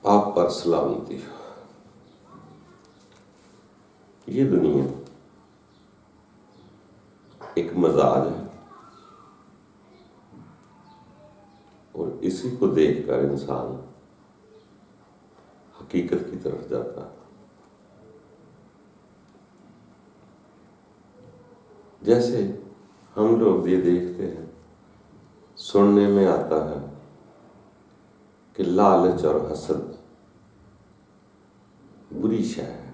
آپ پر سلامتی ہو۔ یہ دنیا ایک مزاج ہے اور اسی کو دیکھ کر انسان حقیقت کی طرف جاتا ہے۔ جیسے ہم لوگ یہ دیکھتے ہیں، سننے میں آتا ہے کہ لالچ اور حسد بری شے ہے،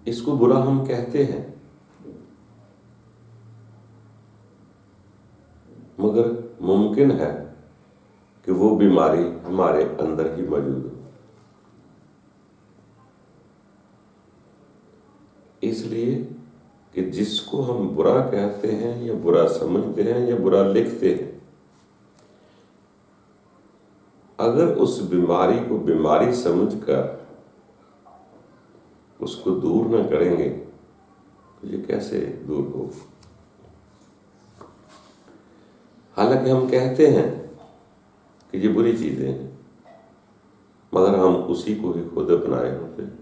اس کو برا ہم کہتے ہیں، مگر ممکن ہے کہ وہ بیماری ہمارے اندر ہی موجود ہو۔ اس لیے کہ جس کو ہم برا کہتے ہیں یا برا سمجھتے ہیں یا برا لکھتے ہیں، اگر اس بیماری کو بیماری سمجھ کر اس کو دور نہ کریں گے تو یہ کیسے دور ہو؟ حالانکہ ہم کہتے ہیں کہ یہ بری چیزیں ہیں، مگر ہم اسی کو ہی خود اپنائے ہوتے ہیں۔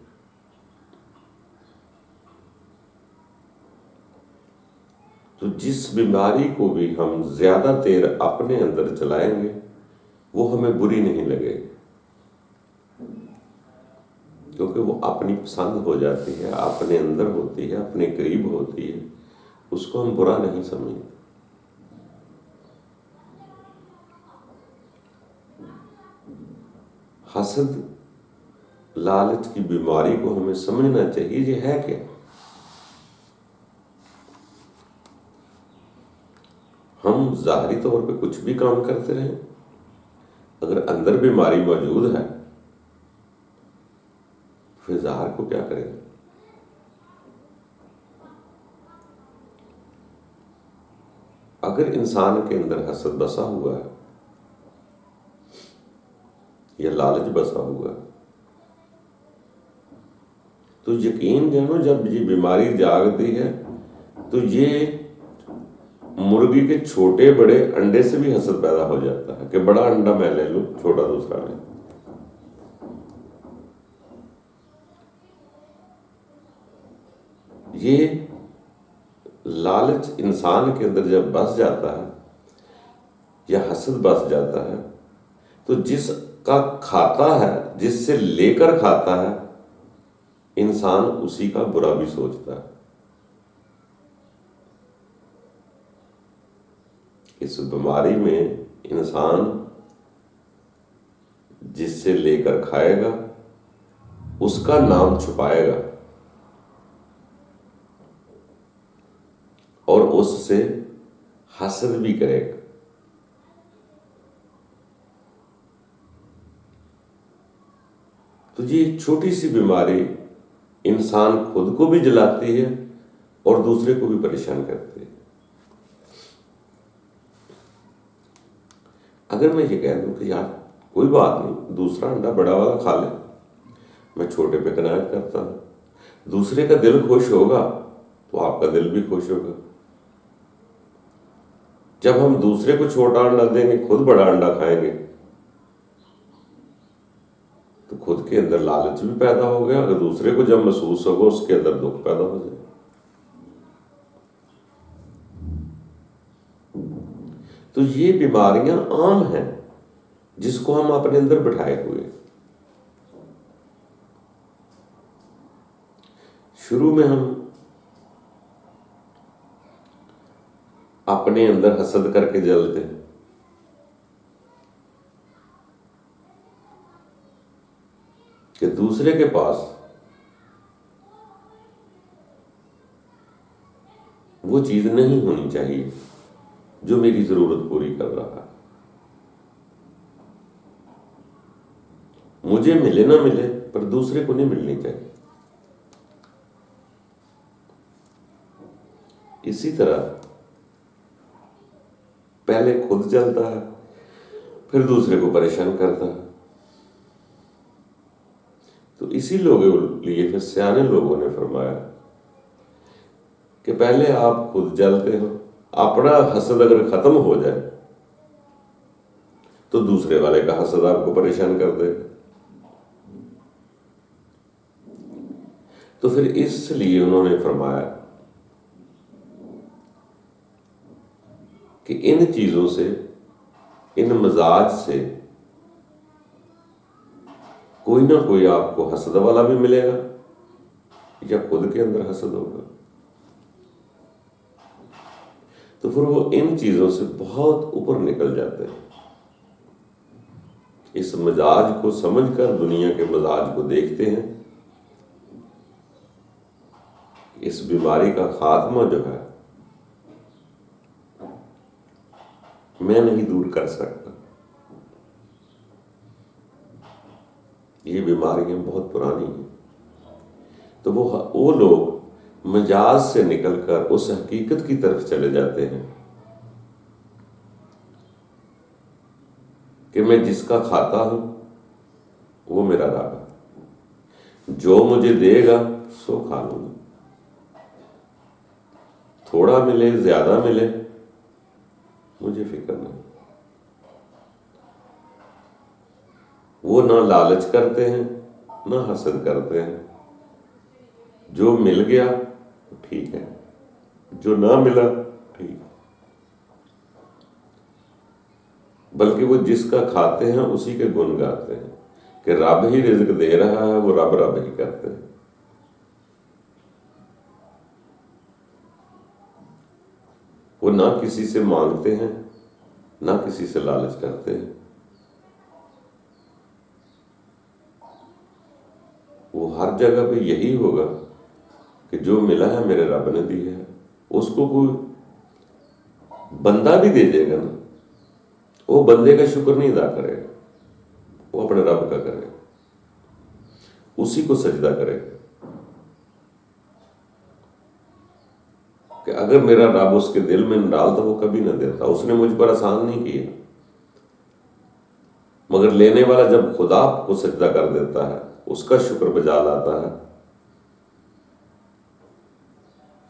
تو جس بیماری کو بھی ہم زیادہ دیر اپنے اندر چلائیں گے وہ ہمیں بری نہیں لگے گی، کیونکہ وہ اپنی پسند ہو جاتی ہے، اپنے اندر ہوتی ہے، اپنے قریب ہوتی ہے، اس کو ہم برا نہیں سمجھتے۔ حسد، لالچ کی بیماری کو ہمیں سمجھنا چاہیے یہ ہے کیا۔ ہم ظاہری طور پہ کچھ بھی کام کرتے رہیں، اگر اندر بیماری موجود ہے پھر ظاہر کو کیا کریں گے؟ اگر انسان کے اندر حسد بسا ہوا ہے یا لالچ بسا ہوا ہے تو یقین جانو جب یہ بیماری جاگتی ہے تو یہ مرغی کے چھوٹے بڑے انڈے سے بھی حسد پیدا ہو جاتا ہے کہ بڑا انڈا میں لے لوں، چھوٹا دوسرا لے۔ یہ لالچ انسان کے اندر جب بس جاتا ہے یا حسد بس جاتا ہے تو جس کا کھاتا ہے، جس سے لے کر کھاتا ہے، انسان اسی کا برا بھی سوچتا ہے۔ اس بیماری میں انسان جس سے لے کر کھائے گا اس کا نام چھپائے گا اور اس سے حسد بھی کرے گا۔ تو یہ چھوٹی سی بیماری انسان خود کو بھی جلاتی ہے اور دوسرے کو بھی پریشان کرتی ہے۔ اگر میں یہ کہہ دوں کہ یار کوئی بات نہیں، دوسرا انڈا بڑا والا کھا لے، میں چھوٹے پہ قناعت کرتا ہوں، دوسرے کا دل خوش ہوگا تو آپ کا دل بھی خوش ہوگا۔ جب ہم دوسرے کو چھوٹا انڈا دیں گے، خود بڑا انڈا کھائیں گے تو خود کے اندر لالچ بھی پیدا ہو گیا، اگر دوسرے کو جب محسوس ہوگا اس کے اندر دکھ پیدا ہو جائے۔ تو یہ بیماریاں عام ہیں جس کو ہم اپنے اندر بٹھائے ہوئے۔ شروع میں ہم اپنے اندر حسد کر کے جلتے ہیں، کہ دوسرے کے پاس وہ چیز نہیں ہونی چاہیے جو میری ضرورت پوری کر رہا ہے، مجھے ملے نہ ملے پر دوسرے کو نہیں ملنی چاہیے۔ اسی طرح پہلے خود جلتا ہے پھر دوسرے کو پریشان کرتا ہے۔ تو اسی لیے پھر سیانے لوگوں نے فرمایا کہ پہلے آپ خود جلتے ہو، اپنا حسد اگر ختم ہو جائے تو دوسرے والے کا حسد آپ کو پریشان کر دے گا. تو پھر اس لیے انہوں نے فرمایا کہ ان چیزوں سے، ان مزاج سے کوئی نہ کوئی آپ کو حسد والا بھی ملے گا یا خود کے اندر حسد ہوگا. تو پھر وہ ان چیزوں سے بہت اوپر نکل جاتے ہیں. اس مزاج کو سمجھ کر دنیا کے مزاج کو دیکھتے ہیں. اس بیماری کا خاتمہ جو ہے میں نہیں دور کر سکتا. یہ بیماریاں بہت پرانی ہیں. تو وہ لوگ مجاز سے نکل کر اس حقیقت کی طرف چلے جاتے ہیں کہ میں جس کا کھاتا ہوں وہ میرا رب ہے، جو مجھے دے گا سو کھا لوں گا، تھوڑا ملے زیادہ ملے مجھے فکر نہیں. وہ نہ لالچ کرتے ہیں نہ حسد کرتے ہیں. جو مل گیا ٹھیک ہے، جو نہ ملا ٹھیک ہے. بلکہ وہ جس کا کھاتے ہیں اسی کے گن گاتے ہیں کہ رب ہی رزق دے رہا ہے، وہ رب رب ہی کرتے ہیں. وہ نہ کسی سے مانگتے ہیں نہ کسی سے لالچ کرتے ہیں. وہ ہر جگہ پہ یہی ہوگا کہ جو ملا ہے میرے رب نے دیا ہے. اس کو کوئی بندہ بھی دے دے گا نا، وہ بندے کا شکر نہیں ادا کرے گا، وہ اپنے رب کا کرے گا، اسی کو سجدہ کرے گا. کہ اگر میرا رب اس کے دل میں نہ ڈالتا وہ کبھی نہ دیتا. اس نے مجھ پر احسان نہیں کیا، مگر لینے والا جب خدا کو سجدہ کر دیتا ہے، اس کا شکر بجا لاتا ہے،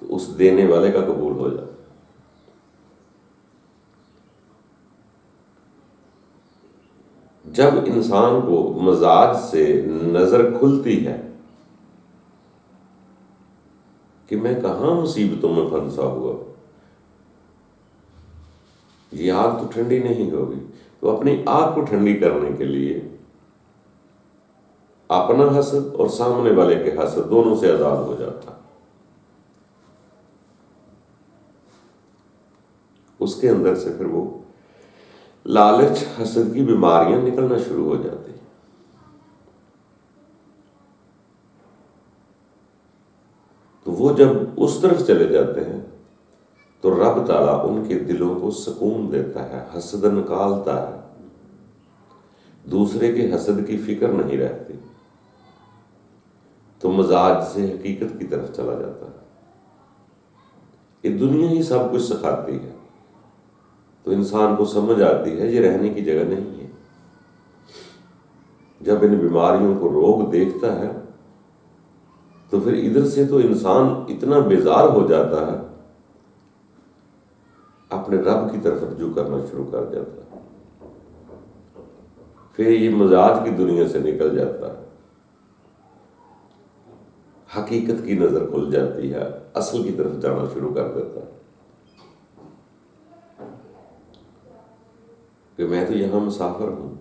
تو اس دینے والے کا قبول ہو جاتا ہے. جب انسان کو مزاج سے نظر کھلتی ہے کہ میں کہاں مصیبتوں میں پھنسا ہوا، یہ آگ تو ٹھنڈی نہیں ہوگی، تو اپنی آگ کو ٹھنڈی کرنے کے لیے اپنا حسد اور سامنے والے کے حسد دونوں سے آزاد ہو جاتا. اس کے اندر سے پھر وہ لالچ حسد کی بیماریاں نکلنا شروع ہو جاتی ہیں. تو وہ جب اس طرف چلے جاتے ہیں تو رب تعالیٰ ان کے دلوں کو سکون دیتا ہے، حسد نکالتا ہے، دوسرے کے حسد کی فکر نہیں رہتی، تو مزاج سے حقیقت کی طرف چلا جاتا ہے. یہ دنیا ہی سب کچھ سکھاتی ہے، تو انسان کو سمجھ آتی ہے یہ رہنے کی جگہ نہیں ہے. جب ان بیماریوں کو روگ دیکھتا ہے تو پھر ادھر سے تو انسان اتنا بیزار ہو جاتا ہے، اپنے رب کی طرف رجوع کرنا شروع کر جاتا ہے. پھر یہ مزاج کی دنیا سے نکل جاتا ہے، حقیقت کی نظر کھل جاتی ہے، اصل کی طرف جانا شروع کر دیتا ہے کہ میں تو یہاں مسافر ہوں،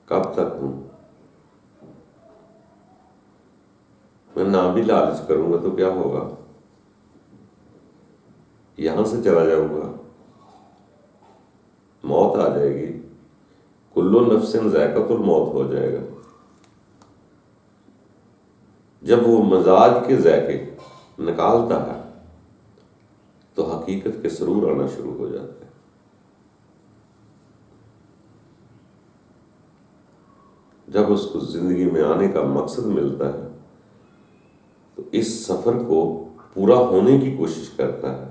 کب تک ہوں، میں نہ بھی لالچ کروں گا تو کیا ہوگا، یہاں سے چلا جاؤں گا، موت آ جائے گی، کلو نفس ذائقۃ الموت ہو جائے گا. جب وہ مزاج کے ذائقے نکالتا ہے تو حقیقت کے سرور آنا شروع ہو جاتے ہیں. جب اس کو زندگی میں آنے کا مقصد ملتا ہے تو اس سفر کو پورا ہونے کی کوشش کرتا ہے.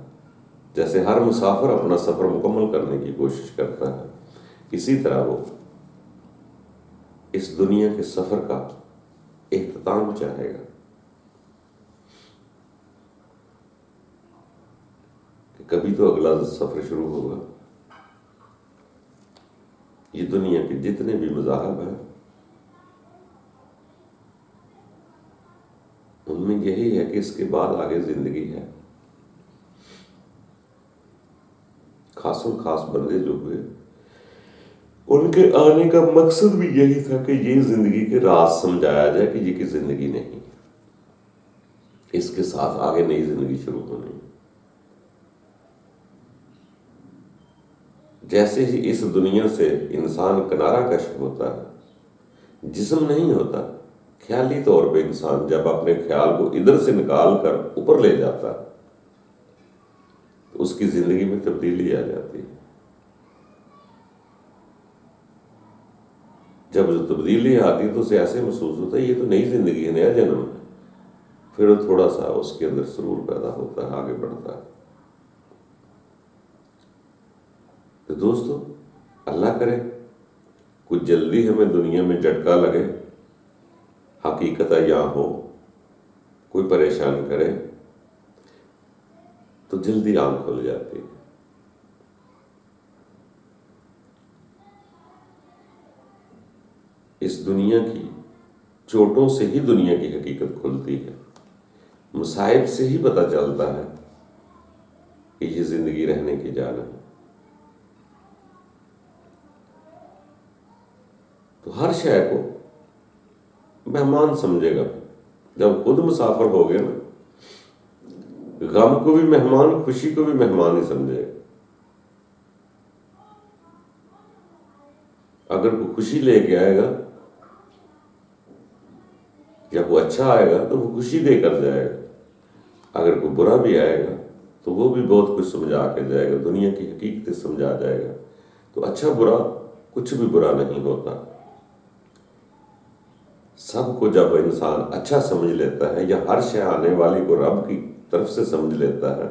جیسے ہر مسافر اپنا سفر مکمل کرنے کی کوشش کرتا ہے، اسی طرح وہ اس دنیا کے سفر کا اختتام چاہے گا کہ کبھی تو اگلا سفر شروع ہوگا. یہ دنیا کے جتنے بھی مذاہب ہیں ان میں یہی ہے کہ اس کے بعد آگے زندگی ہے. خاص و خاص بندے جو ہوئے ان کے آنے کا مقصد بھی یہی تھا کہ یہ زندگی کے راز سمجھایا جائے کہ یہ کی زندگی نہیں، اس کے ساتھ آگے نئی زندگی شروع ہونی. جیسے ہی اس دنیا سے انسان کنارہ کش ہوتا ہے، جسم نہیں ہوتا، خیالی طور پہ انسان جب اپنے خیال کو ادھر سے نکال کر اوپر لے جاتا ہے تو اس کی زندگی میں تبدیلی آ جاتی ہے. جب جو تبدیلی آتی ہے تو اسے ایسے محسوس ہوتا ہے یہ تو نئی زندگی ہے، نیا جنم ہے. پھر تھوڑا سا اس کے اندر سرور پیدا ہوتا ہے، آگے بڑھتا ہے. تو دوستو اللہ کرے کچھ جلدی ہمیں دنیا میں جھٹکا لگے، حقیقت یہاں ہو، کوئی پریشان کرے تو جلدی آنکھ کھل جاتی ہے. اس دنیا کی چوٹوں سے ہی دنیا کی حقیقت کھلتی ہے، مصائب سے ہی پتہ چلتا ہے کہ یہ زندگی رہنے کی جا نہیں. تو ہر شے کو مہمان سمجھے گا. جب خود مسافر ہو گئے نا، غم کو بھی مہمان، خوشی کو بھی مہمان ہی سمجھے گا. اگر کوئی خوشی لے کے آئے گا یا وہ اچھا آئے گا تو وہ خوشی دے کر جائے گا، اگر کوئی برا بھی آئے گا تو وہ بھی بہت کچھ سمجھا کے جائے گا، دنیا کی حقیقتیں سمجھا جائے گا. تو اچھا برا کچھ بھی برا نہیں ہوتا. سب کو جب انسان اچھا سمجھ لیتا ہے، یا ہر شے آنے والی کو رب کی طرف سے سمجھ لیتا ہے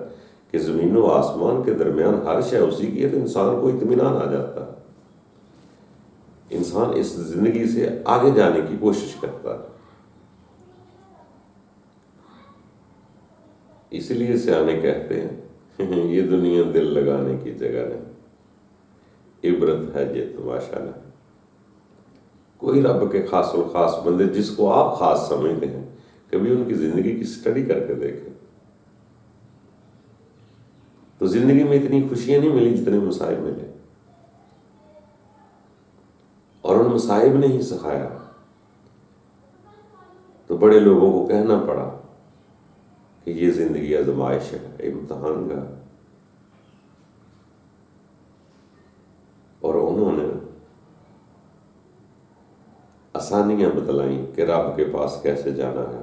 کہ زمین و آسمان کے درمیان ہر شے اسی کی ہے، تو انسان کو اطمینان آ جاتا ہے. انسان اس زندگی سے آگے جانے کی کوشش کرتا ہے. اس لیے سیانے کہتے ہیں یہ دنیا دل لگانے کی جگہ نہیں، عبرت ہے یہ تماشا نہیں. کوئی رب کے خاص و خاص بندے جس کو آپ خاص سمجھتے ہیں، کبھی ان کی زندگی کی سٹڈی کر کے دیکھیں تو زندگی میں اتنی خوشیاں نہیں ملی جتنے مصائب ملے. اور ان مصائب نے ہی سکھایا. تو بڑے لوگوں کو کہنا پڑا کہ یہ زندگی آزمائش ہے، امتحان کا. اور انہوں نے آسانیاں بتلائیں کہ رب کے پاس کیسے جانا ہے.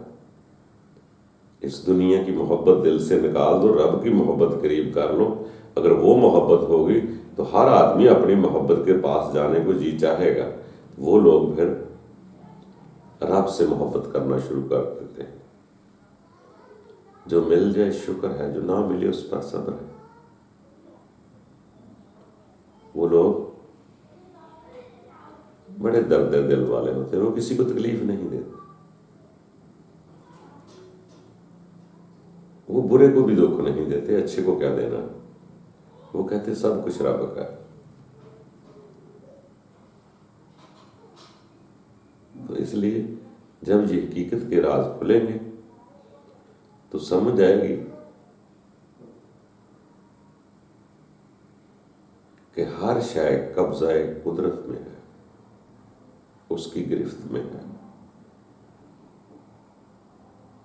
اس دنیا کی محبت دل سے نکال دو، رب کی محبت قریب کر لو. اگر وہ محبت ہوگی تو ہر آدمی اپنی محبت کے پاس جانے کو جی چاہے گا. وہ لوگ پھر رب سے محبت کرنا شروع کر دیتے ہیں. جو مل جائے شکر ہے، جو نہ ملے اس پر صبر ہے. وہ لوگ بڑے درد دل والے ہوتے ہیں، وہ کسی کو تکلیف نہیں دیتے. وہ برے کو بھی دکھ نہیں دیتے، اچھے کو کیا دینا. وہ کہتے سب کچھ رب کا ہے. تو اس لیے جب یہ حقیقت کے راز کھلیں گے تو سمجھ آئے گی کہ ہر شے قبضہ قدرت میں ہے، اس کی گرفت میں ہے.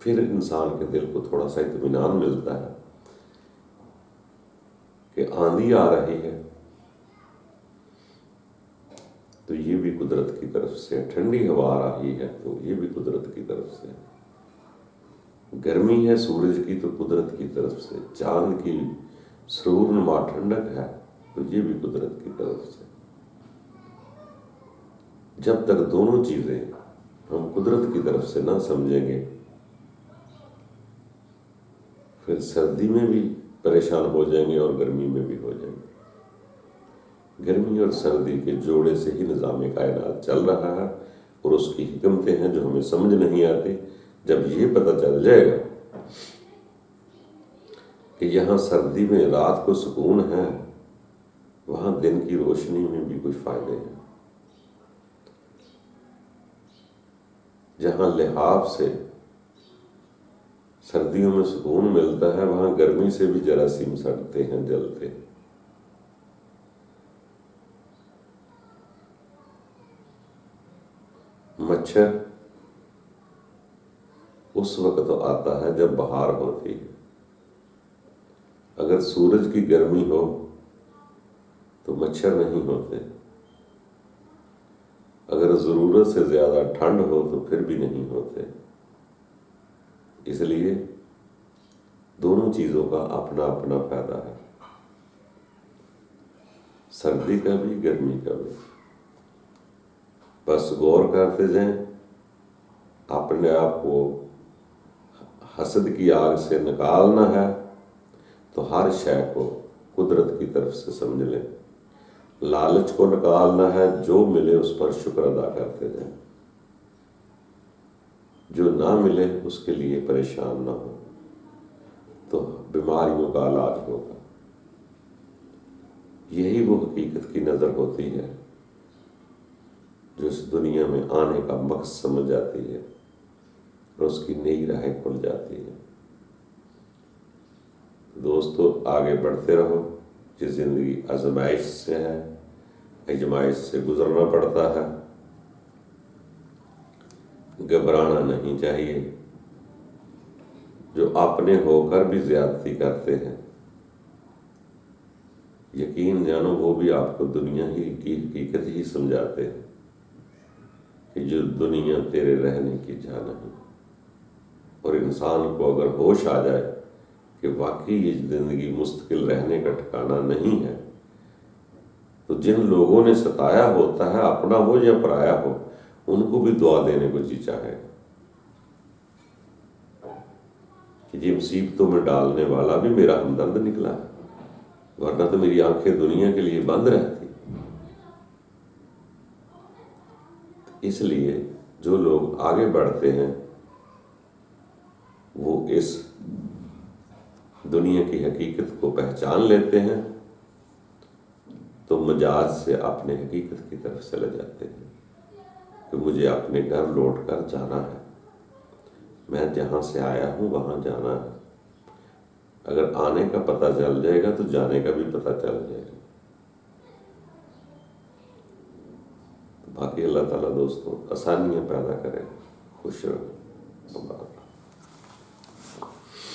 پھر انسان کے دل کو تھوڑا سا اطمینان ملتا ہے کہ آندھی آ رہی ہے تو یہ بھی قدرت کی طرف سے، ٹھنڈی ہوا آ رہی ہے تو یہ بھی قدرت کی طرف سے، گرمی ہے سورج کی تو قدرت کی طرف سے، چاند کی سرور نما ٹھنڈک ہے تو یہ بھی قدرت کی طرف سے. جب تک دونوں چیزیں ہم قدرت کی طرف سے نہ سمجھیں گے، پھر سردی میں بھی پریشان ہو جائیں گے اور گرمی میں بھی ہو جائیں گے. گرمی اور سردی کے جوڑے سے ہی نظام کائنات چل رہا ہے، اور اس کی حکمتیں ہیں جو ہمیں سمجھ نہیں آتی. جب یہ پتہ چل جائے گا کہ یہاں سردی میں رات کو سکون ہے، وہاں دن کی روشنی میں بھی کچھ فائدے ہیں. جہاں لحاف سے سردیوں میں سکون ملتا ہے، وہاں گرمی سے بھی جراثیم سڑتے ہیں، جلتے ہیں۔ مچھر اس وقت آتا ہے جب بہار ہوتی ہے۔ اگر سورج کی گرمی ہو تو مچھر نہیں ہوتے، اگر ضرورت سے زیادہ ٹھنڈ ہو تو پھر بھی نہیں ہوتے۔ اس لیے دونوں چیزوں کا اپنا اپنا فائدہ ہے، سردی کا بھی گرمی کا بھی۔ بس غور کرتے جائیں، اپنے آپ کو حسد کی آگ سے نکالنا ہے تو ہر شے کو قدرت کی طرف سے سمجھ لیں، لالچ کو نکالنا ہے، جو ملے اس پر شکر ادا کرتے جائیں، جو نہ ملے اس کے لیے پریشان نہ ہو، تو بیماریوں کا علاج ہوگا۔ یہی وہ حقیقت کی نظر ہوتی ہے جو اس دنیا میں آنے کا مقصد سمجھ جاتی ہے اور اس کی نئی راہیں کھل جاتی ہے۔ دوستو، آگے بڑھتے رہو، یہ زندگی آزمائش سے ہے، آزمائش سے گزرنا پڑتا ہے، گھبرانا نہیں چاہیے۔ جو اپنے ہو کر بھی زیادتی کرتے ہیں، یقین جانو وہ بھی آپ کو دنیا ہی کی حقیقت ہی سمجھاتے ہیں کہ جو دنیا تیرے رہنے کی جا نہیں۔ اور انسان کو اگر ہوش آ جائے کہ واقعی یہ زندگی مستقل رہنے کا ٹھکانہ نہیں ہے، تو جن لوگوں نے ستایا ہوتا ہے، اپنا ہو یا پرایا ہو، ان کو بھی دعا دینے کو جی چاہے کہ یہ مصیبتوں میں ڈالنے والا بھی میرا ہمدرد نکلا ہے، ورنہ تو میری آنکھیں دنیا کے لیے بند رہتی۔ اس لیے جو لوگ آگے بڑھتے ہیں وہ اس دنیا کی حقیقت کو پہچان لیتے ہیں تو مجاز سے اپنے حقیقت کی طرف چلے جاتے ہیں کہ مجھے اپنے گھر لوٹ کر جانا ہے، میں جہاں سے آیا ہوں وہاں جانا ہے۔ اگر آنے کا پتہ چل جائے گا تو جانے کا بھی پتہ چل جائے گا۔ باقی اللہ تعالیٰ دوستوں آسانیاں پیدا کرے، خوش رہو۔